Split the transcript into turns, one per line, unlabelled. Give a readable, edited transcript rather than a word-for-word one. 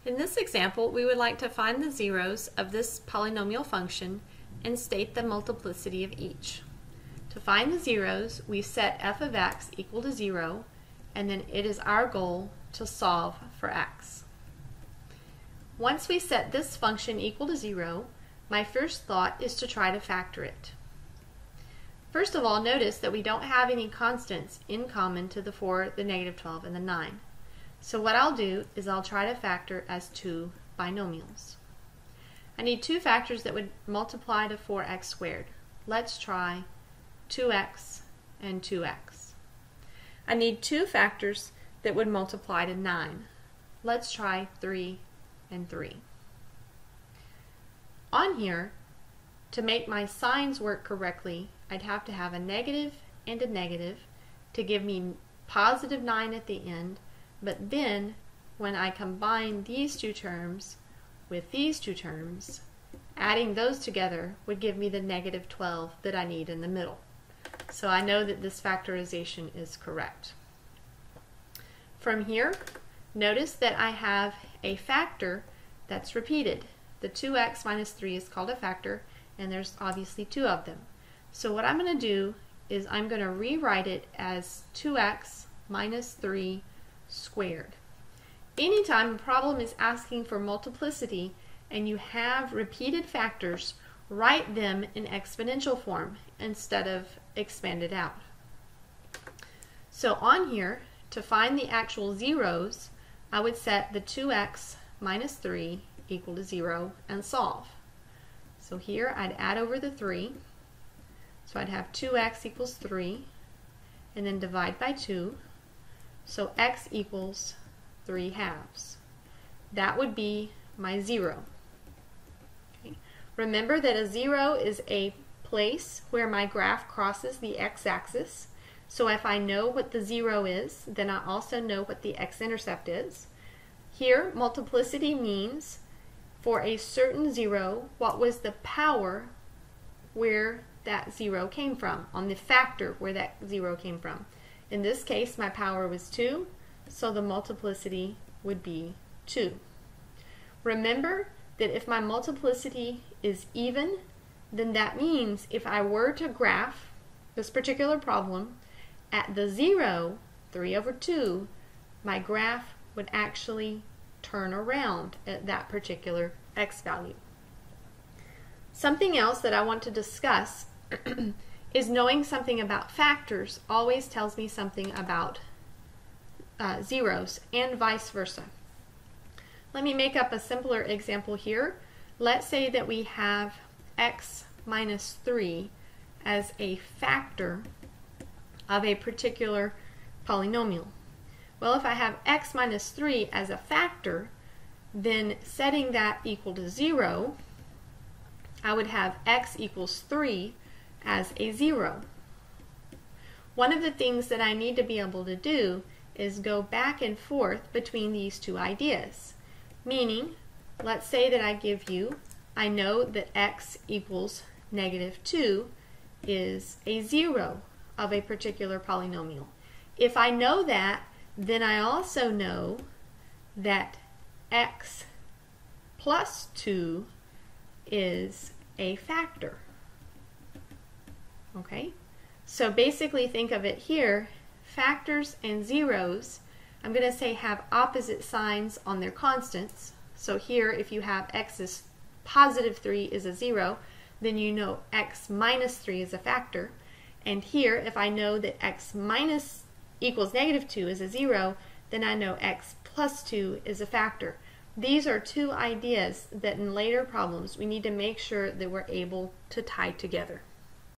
In this example, we would like to find the zeros of this polynomial function and state the multiplicity of each. To find the zeros, we set f of x equal to 0, and then it is our goal to solve for x. Once we set this function equal to 0, my first thought is to try to factor it. First of all, notice that we don't have any constants in common to the 4, the negative 12, and the 9. So what I'll do is I'll try to factor as two binomials. I need two factors that would multiply to 4x squared. Let's try 2x and 2x. I need two factors that would multiply to 9. Let's try 3 and 3. On here, to make my signs work correctly, I'd have to have a negative and a negative to give me positive 9 at the end. But then, when I combine these two terms with these two terms, adding those together would give me the negative 12 that I need in the middle. So I know that this factorization is correct. From here, notice that I have a factor that's repeated. The 2x minus 3 is called a factor, and there's obviously two of them. So what I'm going to do is I'm going to rewrite it as 2x minus 3 squared. Anytime a problem is asking for multiplicity and you have repeated factors, write them in exponential form instead of expanded out. So on here, to find the actual zeros, I would set the 2x minus 3 equal to 0 and solve. So here I'd add over the 3. So I'd have 2x equals 3 and then divide by 2. So x equals 3 halves. That would be my 0. Okay. Remember that a 0 is a place where my graph crosses the x-axis. So if I know what the 0 is, then I also know what the x-intercept is. Here, multiplicity means for a certain 0, what was the power where that 0 came from, on the factor where that 0 came from. In this case, my power was 2, so the multiplicity would be 2. Remember that if my multiplicity is even, then that means if I were to graph this particular problem at the 0, 3 over 2, my graph would actually turn around at that particular x value. Something else that I want to discuss is knowing something about factors always tells me something about zeros and vice versa. Let me make up a simpler example here. Let's say that we have x minus 3 as a factor of a particular polynomial. Well, if I have x minus 3 as a factor, then setting that equal to 0, I would have x equals 3 as a 0. One of the things that I need to be able to do is go back and forth between these two ideas. Meaning, let's say that I know that x equals negative 2 is a 0 of a particular polynomial. If I know that, then I also know that x plus 2 is a factor. Okay? So basically think of it here, factors and zeros, I'm going to say have opposite signs on their constants. So here if you have x is positive 3 is a 0, then you know x minus 3 is a factor. And here if I know that x minus equals negative 2 is a 0, then I know x plus 2 is a factor. These are two ideas that in later problems we need to make sure that we're able to tie together.